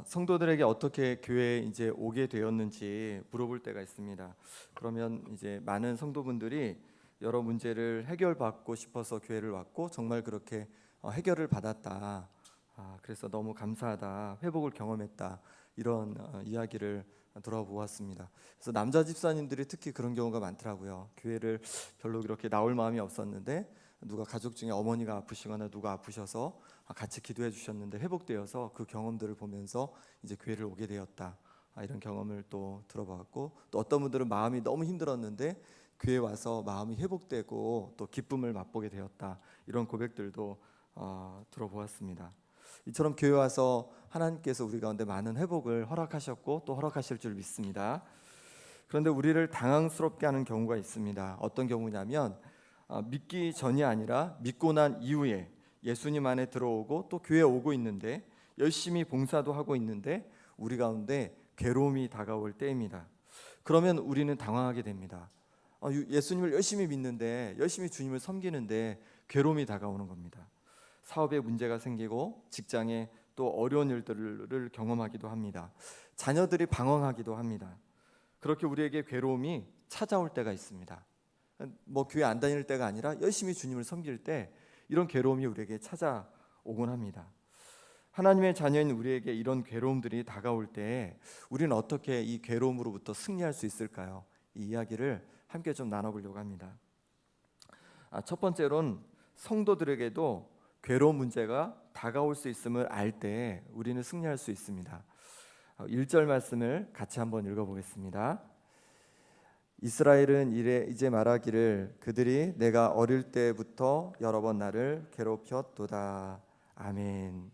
성도들에게 어떻게 교회에 이제 오게 되었는지 물어볼 때가 있습니다. 그러면 이제 많은 성도분들이 여러 문제를 해결받고 싶어서 교회를 왔고 정말 그렇게 해결을 받았다. 그래서 너무 감사하다. 회복을 경험했다. 이런 이야기를 들어보았습니다. 그래서 남자 집사님들이 특히 그런 경우가 많더라고요. 교회를 별로 그렇게 나올 마음이 없었는데 누가 가족 중에 어머니가 아프시거나 누가 아프셔서 같이 기도해 주셨는데 회복되어서 그 경험들을 보면서 이제 교회를 오게 되었다. 이런 경험을 또 들어봤고, 또 어떤 분들은 마음이 너무 힘들었는데 교회 와서 마음이 회복되고 또 기쁨을 맛보게 되었다. 이런 고백들도 들어보았습니다. 이처럼 교회 와서 하나님께서 우리 가운데 많은 회복을 허락하셨고 또 허락하실 줄 믿습니다. 그런데 우리를 당황스럽게 하는 경우가 있습니다. 어떤 경우냐면 믿기 전이 아니라 믿고 난 이후에 예수님 안에 들어오고 또 교회에 오고 있는데 열심히 봉사도 하고 있는데 우리 가운데 괴로움이 다가올 때입니다. 그러면 우리는 당황하게 됩니다. 예수님을 열심히 믿는데 열심히 주님을 섬기는데 괴로움이 다가오는 겁니다. 사업에 문제가 생기고 직장에 또 어려운 일들을 경험하기도 합니다. 자녀들이 방황하기도 합니다. 그렇게 우리에게 괴로움이 찾아올 때가 있습니다. 교회 안 다닐 때가 아니라 열심히 주님을 섬길 때 이런 괴로움이 우리에게 찾아오곤 합니다. 하나님의 자녀인 우리에게 이런 괴로움들이 다가올 때 우리는 어떻게 이 괴로움으로부터 승리할 수 있을까요? 이 이야기를 함께 좀 나눠보려고 합니다. 첫 번째로는 성도들에게도 괴로운 문제가 다가올 수 있음을 알 때 우리는 승리할 수 있습니다. 1절 말씀을 같이 한번 읽어보겠습니다. 이스라엘은 이제 말하기를 그들이 내가 어릴 때부터 여러 번 나를 괴롭혔도다. 아멘.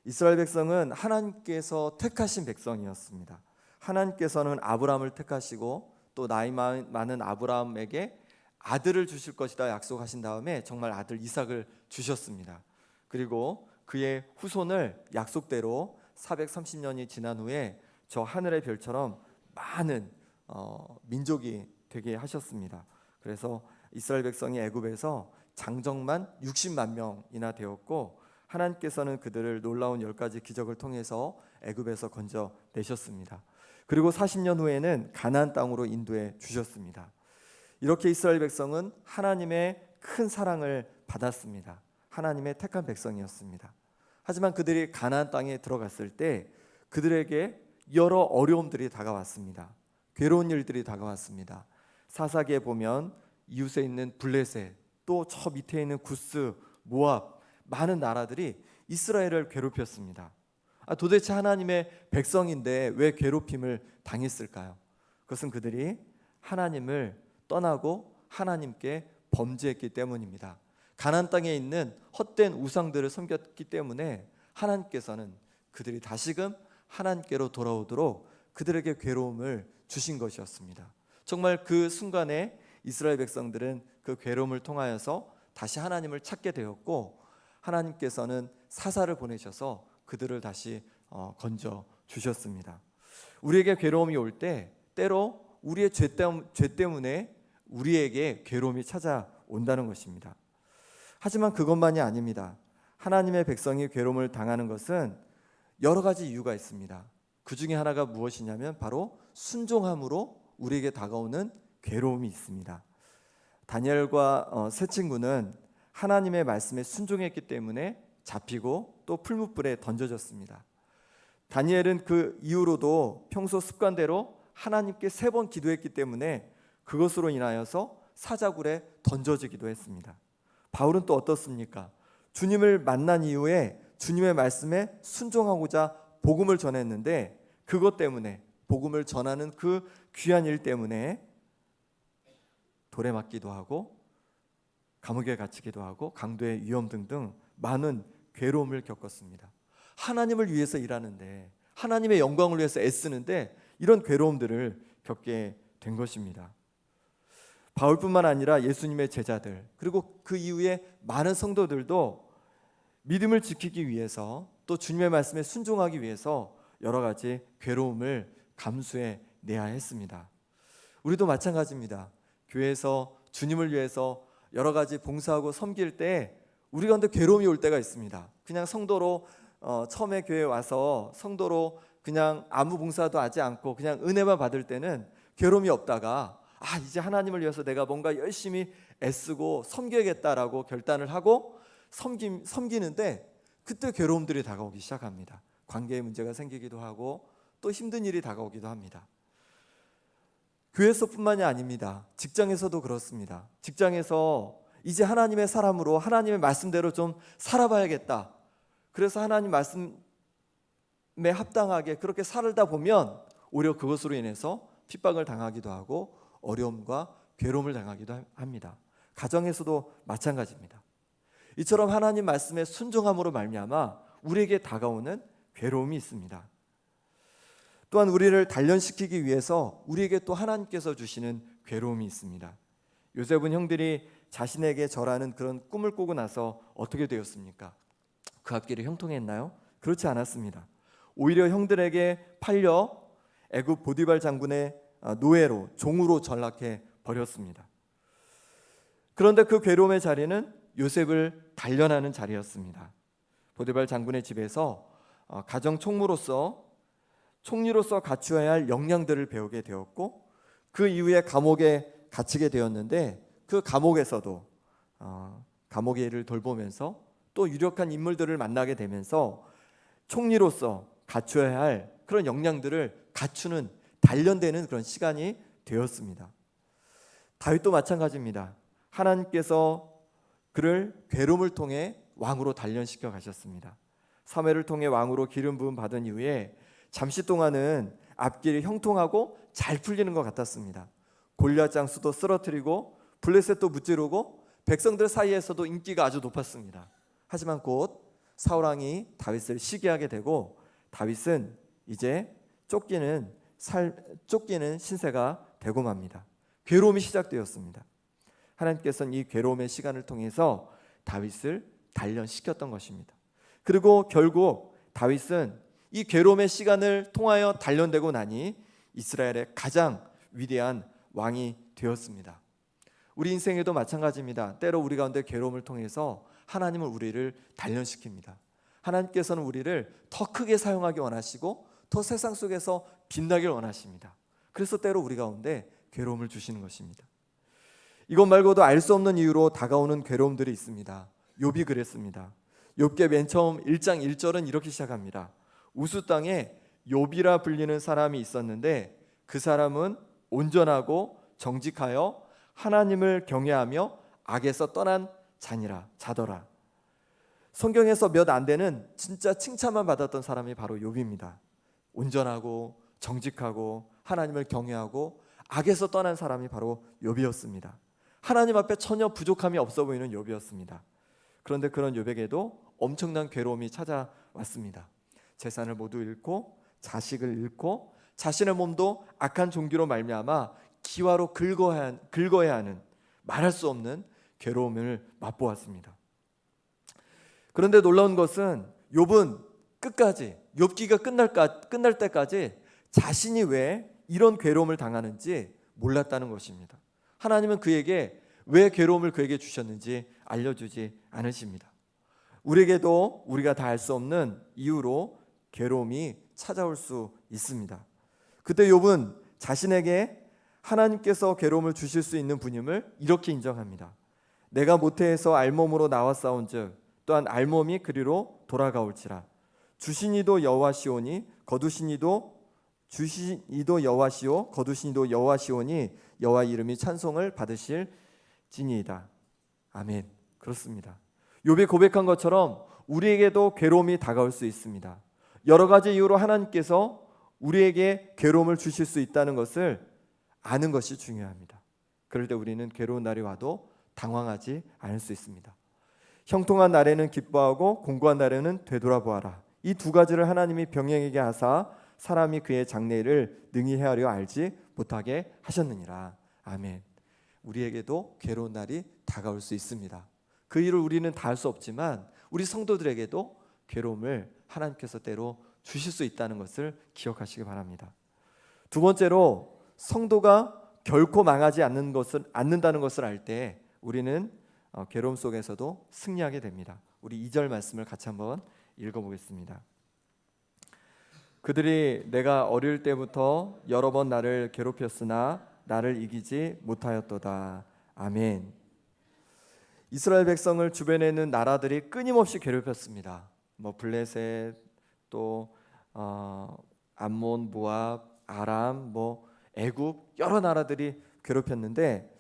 이스라엘 백성은 하나님께서 택하신 백성이었습니다. 하나님께서는 아브라함을 택하시고 또 나이 많은 아브라함에게 아들을 주실 것이다 약속하신 다음에 정말 아들 이삭을 주셨습니다. 그리고 그의 후손을 약속대로 430년이 지난 후에 저 하늘의 별처럼 많은 민족이 되게 하셨습니다. 그래서 이스라엘 백성이 애굽에서 장정만 60만 명이나 되었고 하나님께서는 그들을 놀라운 10가지 기적을 통해서 애굽에서 건져내셨습니다. 그리고 40년 후에는 가나안 땅으로 인도해 주셨습니다. 이렇게 이스라엘 백성은 하나님의 큰 사랑을 받았습니다. 하나님의 택한 백성이었습니다. 하지만 그들이 가나안 땅에 들어갔을 때 그들에게 여러 어려움들이 다가왔습니다. 괴로운 일들이 다가왔습니다. 사사기에 보면 이웃에 있는 블레셋, 또 저 밑에 있는 구스, 모압 많은 나라들이 이스라엘을 괴롭혔습니다. 도대체 하나님의 백성인데 왜 괴롭힘을 당했을까요? 그것은 그들이 하나님을 떠나고 하나님께 범죄했기 때문입니다. 가나안 땅에 있는 헛된 우상들을 섬겼기 때문에 하나님께서는 그들이 다시금 하나님께로 돌아오도록 그들에게 괴로움을 주신 것이었습니다. 정말 그 순간에 이스라엘 백성들은 그 괴로움을 통하여서 다시 하나님을 찾게 되었고 하나님께서는 사사를 보내셔서 그들을 다시 건져 주셨습니다. 우리에게 괴로움이 올 때 때로 우리의 죄 때문에 우리에게 괴로움이 찾아온다는 것입니다. 하지만 그것만이 아닙니다. 하나님의 백성이 괴로움을 당하는 것은 여러 가지 이유가 있습니다. 그 중에 하나가 무엇이냐면 바로 순종함으로 우리에게 다가오는 괴로움이 있습니다. 다니엘과 세 친구는 하나님의 말씀에 순종했기 때문에 잡히고 또 풀무불에 던져졌습니다. 다니엘은 그 이후로도 평소 습관대로 하나님께 3번 기도했기 때문에 그것으로 인하여서 사자굴에 던져지기도 했습니다. 바울은 또 어떻습니까? 주님을 만난 이후에 주님의 말씀에 순종하고자 복음을 전했는데 그것 때문에 복음을 전하는 그 귀한 일 때문에 돌에 맞기도 하고 감옥에 갇히기도 하고 강도의 위험 등등 많은 괴로움을 겪었습니다. 하나님을 위해서 일하는데 하나님의 영광을 위해서 애쓰는데 이런 괴로움들을 겪게 된 것입니다. 바울뿐만 아니라 예수님의 제자들 그리고 그 이후에 많은 성도들도 믿음을 지키기 위해서 또 주님의 말씀에 순종하기 위해서 여러 가지 괴로움을 감수해 내야 했습니다. 우리도 마찬가지입니다. 교회에서 주님을 위해서 여러 가지 봉사하고 섬길 때 우리 가운데 괴로움이 올 때가 있습니다. 그냥 성도로 처음에 교회에 와서 성도로 그냥 아무 봉사도 하지 않고 그냥 은혜만 받을 때는 괴로움이 없다가 이제 하나님을 위해서 내가 뭔가 열심히 애쓰고 섬겨야겠다라고 결단을 하고 섬기는데 그때 괴로움들이 다가오기 시작합니다. 관계에 문제가 생기기도 하고 또 힘든 일이 다가오기도 합니다. 교회에서뿐만이 아닙니다. 직장에서도 그렇습니다. 직장에서 이제 하나님의 사람으로 하나님의 말씀대로 좀 살아봐야겠다. 그래서 하나님 말씀에 합당하게 그렇게 살다 보면 오히려 그것으로 인해서 핍박을 당하기도 하고 어려움과 괴로움을 당하기도 합니다. 가정에서도 마찬가지입니다. 이처럼 하나님 말씀에 순종함으로 말미암아 우리에게 다가오는 괴로움이 있습니다. 또한 우리를 단련시키기 위해서 우리에게 또 하나님께서 주시는 괴로움이 있습니다. 요셉은 형들이 자신에게 절하는 그런 꿈을 꾸고 나서 어떻게 되었습니까? 그 앞길이 형통했나요? 그렇지 않았습니다. 오히려 형들에게 팔려 애굽 보디발 장군의 노예로 종으로 전락해 버렸습니다. 그런데 그 괴로움의 자리는 요셉을 단련하는 자리였습니다. 보디발 장군의 집에서 가정 총리로서 갖추어야 할 역량들을 배우게 되었고 그 이후에 감옥에 갇히게 되었는데 그 감옥에서도 감옥의 일을 돌보면서 또 유력한 인물들을 만나게 되면서 총리로서 갖추어야 할 그런 역량들을 갖추는 단련되는 그런 시간이 되었습니다. 다윗도 마찬가지입니다. 하나님께서 그를 괴로움을 통해 왕으로 단련시켜 가셨습니다. 사무엘을 통해 왕으로 기름 부음 받은 이후에 잠시 동안은 앞길이 형통하고 잘 풀리는 것 같았습니다. 골리앗 장수도 쓰러뜨리고 블레셋도 무찌르고 백성들 사이에서도 인기가 아주 높았습니다. 하지만 곧 사울 왕이 다윗을 시기하게 되고 다윗은 이제 쫓기는 신세가 되고 맙니다. 괴로움이 시작되었습니다. 하나님께서는 이 괴로움의 시간을 통해서 다윗을 단련시켰던 것입니다. 그리고 결국 다윗은 이 괴로움의 시간을 통하여 단련되고 나니 이스라엘의 가장 위대한 왕이 되었습니다. 우리 인생에도 마찬가지입니다. 때로 우리 가운데 괴로움을 통해서 하나님은 우리를 단련시킵니다. 하나님께서는 우리를 더 크게 사용하기 원하시고 더 세상 속에서 빛나길 원하십니다. 그래서 때로 우리 가운데 괴로움을 주시는 것입니다. 이것 말고도 알 수 없는 이유로 다가오는 괴로움들이 있습니다. 욥이 그랬습니다. 욥기 맨 처음 1장 1절은 이렇게 시작합니다. 우스 땅에 욥이라 불리는 사람이 있었는데 그 사람은 온전하고 정직하여 하나님을 경외하며 악에서 떠난 자더라. 성경에서 몇 안 되는 진짜 칭찬만 받았던 사람이 바로 욥입니다. 온전하고 정직하고 하나님을 경외하고 악에서 떠난 사람이 바로 욥이었습니다. 하나님 앞에 전혀 부족함이 없어 보이는 욥이었습니다. 그런데 그런 욥에게도 엄청난 괴로움이 찾아왔습니다. 재산을 모두 잃고 자식을 잃고 자신의 몸도 악한 종기로 말미암아 기와로 긁어야 하는 말할 수 없는 괴로움을 맛보았습니다. 그런데 놀라운 것은 욥은 끝까지 욥기가 끝날 때까지 자신이 왜 이런 괴로움을 당하는지 몰랐다는 것입니다. 하나님은 그에게 왜 괴로움을 그에게 주셨는지 알려주지 않으십니다. 우리에게도 우리가 다 알 수 없는 이유로 괴로움이 찾아올 수 있습니다. 그때 욥은 자신에게 하나님께서 괴로움을 주실 수 있는 분임을 이렇게 인정합니다. 내가 모태에서 알몸으로 나왔사온즉 또한 알몸이 그리로 돌아가올지라. 주시니도 여호와시오니 거두시니도 여호와시오 거두시니도 여호와시오니 여호와 이름이 찬송을 받으실지니이다. 아멘. 그렇습니다. 욥이 고백한 것처럼 우리에게도 괴로움이 다가올 수 있습니다. 여러 가지 이유로 하나님께서 우리에게 괴로움을 주실 수 있다는 것을 아는 것이 중요합니다. 그럴 때 우리는 괴로운 날이 와도 당황하지 않을 수 있습니다. 형통한 날에는 기뻐하고 공고한 날에는 되돌아보아라. 이 두 가지를 하나님이 병행하게 하사 사람이 그의 장래를 능히 헤아려 알지 못하게 하셨느니라. 아멘. 우리에게도 괴로운 날이 다가올 수 있습니다. 그 일을 우리는 다 할 수 없지만 우리 성도들에게도 괴로움을 하나님께서 때로 주실 수 있다는 것을 기억하시기 바랍니다. 두 번째로 성도가 결코 망하지 않는다는 것을 알 때 우리는 괴로움 속에서도 승리하게 됩니다. 우리 2절 말씀을 같이 한번 읽어보겠습니다. 그들이 내가 어릴 때부터 여러 번 나를 괴롭혔으나 나를 이기지 못하였도다. 아멘. 이스라엘 백성을 주변에 있는 나라들이 끊임없이 괴롭혔습니다. 블레셋, 또 암몬, 모압, 아람, 애굽 여러 나라들이 괴롭혔는데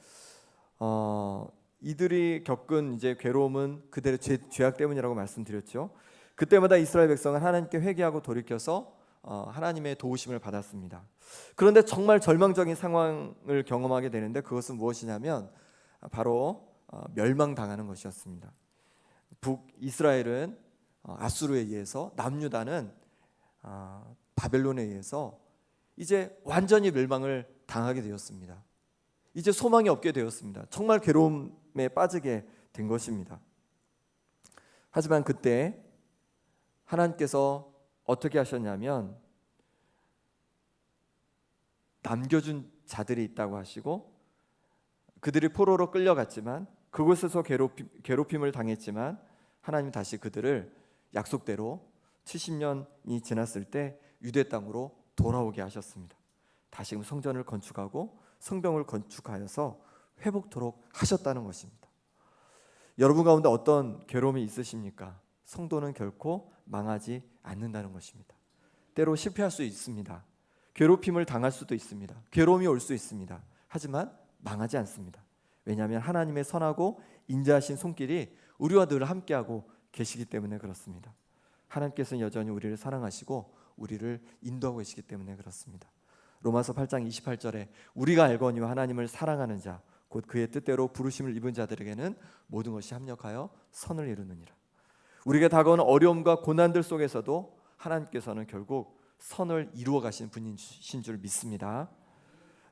이들이 겪은 이제 괴로움은 그들의 죄악 때문이라고 말씀드렸죠. 그때마다 이스라엘 백성은 하나님께 회개하고 돌이켜서 하나님의 도우심을 받았습니다. 그런데 정말 절망적인 상황을 경험하게 되는데 그것은 무엇이냐면 바로 멸망당하는 것이었습니다. 북이스라엘은 아수르에 의해서, 남유다는 바벨론에 의해서 이제 완전히 멸망을 당하게 되었습니다. 이제 소망이 없게 되었습니다. 정말 괴로움에 빠지게 된 것입니다. 하지만 그때 하나님께서 어떻게 하셨냐면 남겨준 자들이 있다고 하시고 그들이 포로로 끌려갔지만 그곳에서 괴롭힘을 당했지만 하나님이 다시 그들을 약속대로 70년이 지났을 때 유대 땅으로 돌아오게 하셨습니다. 다시금 성전을 건축하고 성벽을 건축하여서 회복토록 하셨다는 것입니다. 여러분 가운데 어떤 괴로움이 있으십니까? 성도는 결코 망하지 않는다는 것입니다. 때로 실패할 수 있습니다. 괴롭힘을 당할 수도 있습니다. 괴로움이 올 수 있습니다. 하지만 망하지 않습니다. 왜냐하면 하나님의 선하고 인자하신 손길이 우리와 늘 함께하고 계시기 때문에 그렇습니다. 하나님께서는 여전히 우리를 사랑하시고 우리를 인도하고 계시기 때문에 그렇습니다. 로마서 8장 28절에 우리가 알거니와 하나님을 사랑하는 자 곧 그의 뜻대로 부르심을 입은 자들에게는 모든 것이 합력하여 선을 이루느니라. 우리에게 다가오는 어려움과 고난들 속에서도 하나님께서는 결국 선을 이루어 가시는 분이신 줄 믿습니다.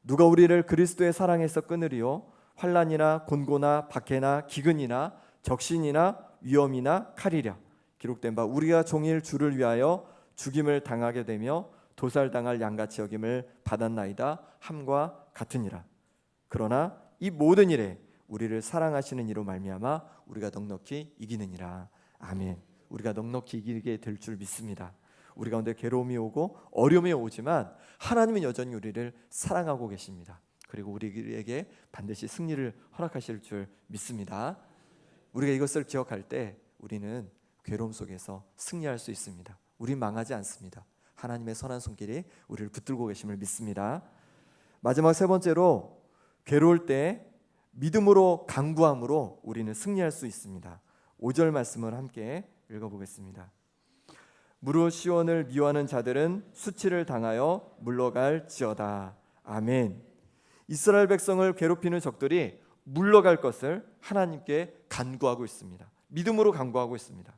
누가 우리를 그리스도의 사랑에서 끊으리요? 환난이나 곤고나 박해나 기근이나 적신이나 위험이나 칼이랴. 기록된 바 우리가 종일 주를 위하여 죽임을 당하게 되며 도살당할 양같이 여김을 받았나이다 함과 같으니라. 그러나 이 모든 일에 우리를 사랑하시는 이로 말미암아 우리가 넉넉히 이기느니라. 아멘. 우리가 넉넉히 이기게 될 줄 믿습니다. 우리 가운데 괴로움이 오고 어려움이 오지만 하나님은 여전히 우리를 사랑하고 계십니다. 그리고 우리에게 반드시 승리를 허락하실 줄 믿습니다. 우리가 이것을 기억할 때 우리는 괴로움 속에서 승리할 수 있습니다. 우린 망하지 않습니다. 하나님의 선한 손길이 우리를 붙들고 계심을 믿습니다. 마지막 세 번째로 괴로울 때 믿음으로 강구함으로 우리는 승리할 수 있습니다. 5절 말씀을 함께 읽어보겠습니다. 무릇 시온을 미워하는 자들은 수치를 당하여 물러갈지어다. 아멘. 이스라엘 백성을 괴롭히는 적들이 물러갈 것을 하나님께 간구하고 있습니다. 믿음으로 간구하고 있습니다.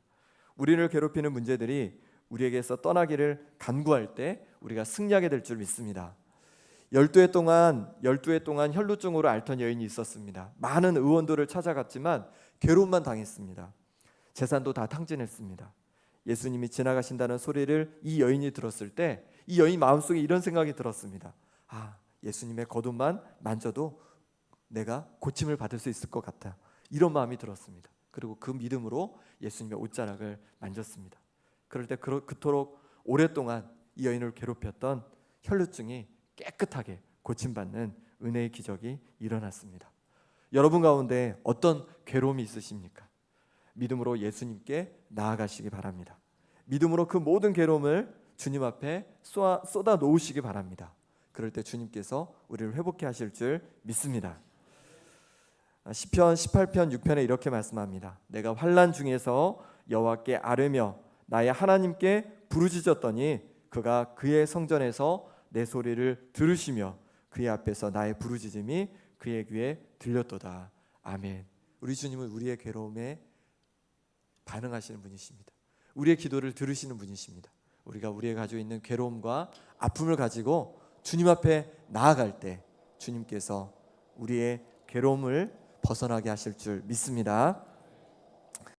우리를 괴롭히는 문제들이 우리에게서 떠나기를 간구할 때 우리가 승리하게 될 줄 믿습니다. 12해 동안 혈루증으로 앓던 여인이 있었습니다. 많은 의원들을 찾아갔지만 괴로움만 당했습니다. 재산도 다 탕진했습니다. 예수님이 지나가신다는 소리를 이 여인이 들었을 때 이 여인 마음속에 이런 생각이 들었습니다. 예수님의 겉옷만 만져도 내가 고침을 받을 수 있을 것 같아. 이런 마음이 들었습니다. 그리고 그 믿음으로 예수님의 옷자락을 만졌습니다. 그럴 때 그토록 오랫동안 이 여인을 괴롭혔던 혈루증이 깨끗하게 고침받는 은혜의 기적이 일어났습니다. 여러분 가운데 어떤 괴로움이 있으십니까? 믿음으로 예수님께 나아가시기 바랍니다. 믿음으로 그 모든 괴로움을 주님 앞에 쏟아 놓으시기 바랍니다. 그럴 때 주님께서 우리를 회복해 하실 줄 믿습니다. 시편 18편 6편에 이렇게 말씀합니다. 내가 환난 중에서 여호와께 아뢰며 나의 하나님께 부르짖었더니 그가 그의 성전에서 내 소리를 들으시며 그의 앞에서 나의 부르짖음이 그의 귀에 들렸도다. 아멘. 우리 주님은 우리의 괴로움에 반응하시는 분이십니다. 우리의 기도를 들으시는 분이십니다. 우리가 가지고 있는 괴로움과 아픔을 가지고 주님 앞에 나아갈 때 주님께서 우리의 괴로움을 벗어나게 하실 줄 믿습니다.